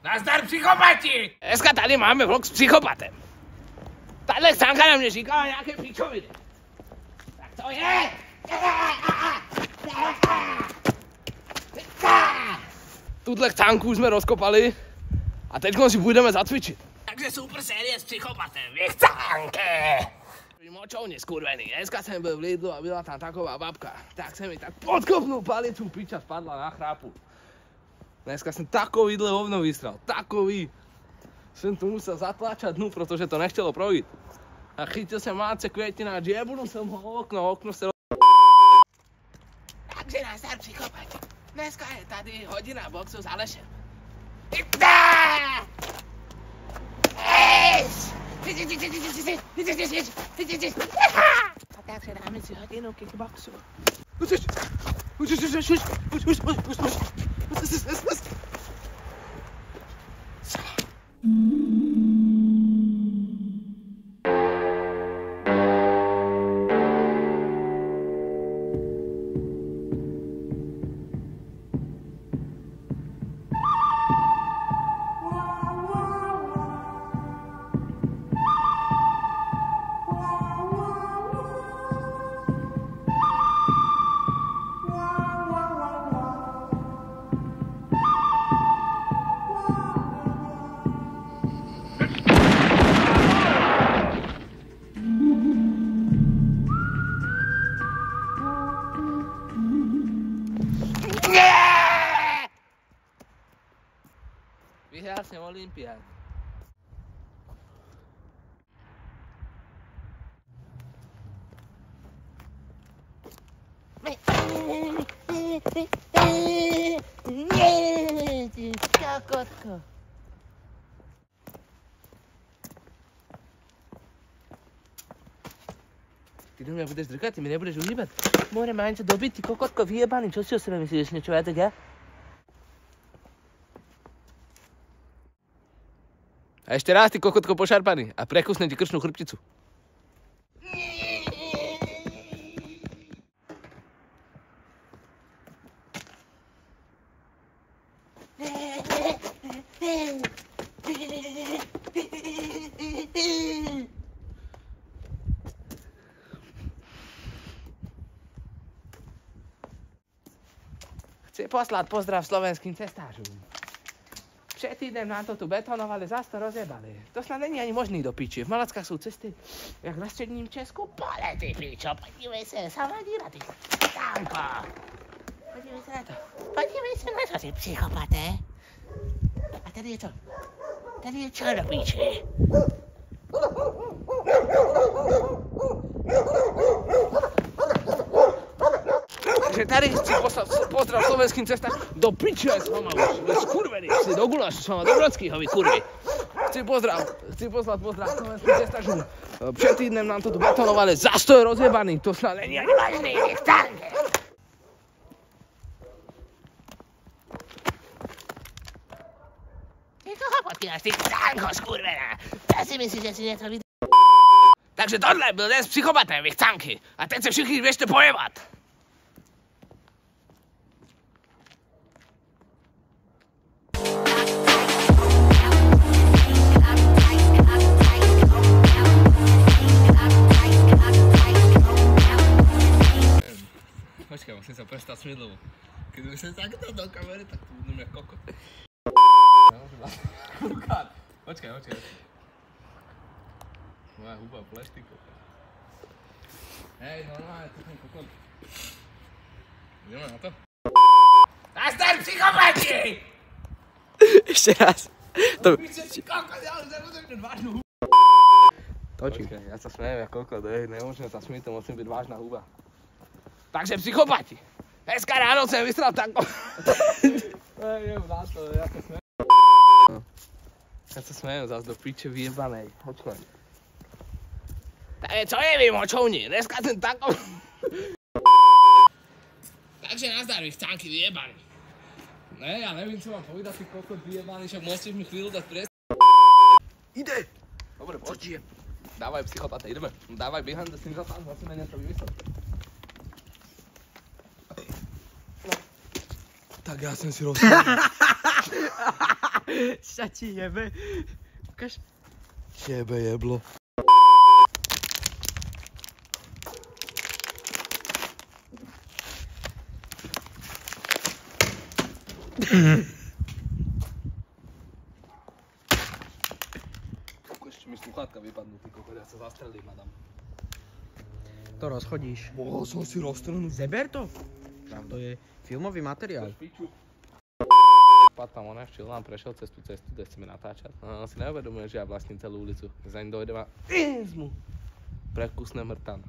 Nazdar, psychopati! Dneska tady máme vlog s psychopatem. Tahle Xanka na mě říkala nějaké pičoviny. Tak to je! Tuhle Xanku jsme rozkopali a teď si půjdeme zacvičit. Takže super série s psychopatem, Xanke! Močovně skurvený, dneska jsem byl v Lidlu a byla tam taková babka. Tak jsem mi tak podkopnul palicu, piča spadla na chrápu. Dneska jsem takovýhle hovno vystral, takový. Jsem to musel zatlačat dnu, protože to nechtělo projít. A chytil jsem mátce květina a džebnul jsem ho okno se... Takže nazdar psychopati. Dneska je tady hodina boxu s Alešem. A tak se dáme si hodinu kickboxu. Vyhrál jsem olympiádu. Kokotko. Ty do mě budeš drkat, ty mi nebudeš uhýbat. More, má něco dobit, ty kokotko vyjebaný, čo si o sebe myslíš, niečo ja tak ja? A ešte raz, ty kokotko pošarpaný, a prekusnem ti krčnú chrbticu. Chci poslať pozdrav slovenským cestářům. Před týdnem nám to tu betonovali, zás to rozjebali. To snad není ani možný do piči. V Malackách jsou cesty, jak na středním Česku. Pole, ty pičo, podívej se, sama díra, ty Xanko. Podívej se na to. Podívej se na to, ty psychopate. A tady je to. Tady je čo do piči. Takže tady chci poslat pozdrav slovenským cestám do piče s vama už, vy skurvení, chci do gulašu s vama, do Brodskýho, vy kurvy. Chci poslat pozdrav slovenským cestařům. Před týdnem nám to tu betonovali, zas to je rozjebaný, to snad není ani možný, Xanke. Ty koho potýraš, ty Xanko, skurvená? Já si myslím, že si něco vidí. Takže tohle byl dnes psychopatem, vy Xanky. A teď se všichni běžte pojebat. Počkaj, musím sa prestať smidlovo. Keď už som takto do kamery, tak tu budem jak kokot. Nemôžem vás kúkať. Počkaj. Moja huba plešty kokot. Hej, normálne, tu som kokot. Ideme na to? Nazdar, psychopati! Ešte raz. To... Piče, kokot, ja už nebudem vážnu hubu. Točím, ja sa smejem jak kokot, nemôžem sa smieť, to musím byť vážna huba. Takže psychopati, dneska ráno jsem vystral tanko. Já se směju zase do píče vyjebanej, počkej. Takže co je vy močovni, dneska jsem tanko. Takže nazdar vy Xanky vyjebaný. Ne, já nevím, co mám povídat, ty kokot vyjebaný, však musíš mi chvíli dať pres. Ide! Dobre, poď. Dávaj psychopate, ideme. Dávaj behind the scenes a tam musíme něco vymyslet. Tak já jsem si rozhodl. Šači jebe. Ukaž. Tebe jeblo. Ešte mi sluchátka vypadnú, ty kokos, ja sa zastrelím, madam. To rozchodíš. Mohol som si roztrhnúť. Zeber to. To je filmový materiál. Pad tam on ešte len prešiel cez tú cestu, kde chceme natáčať. On si neuvedomuje, že ja vlastním celú ulicu. Za ním dojdem a mu prekusne mrtan.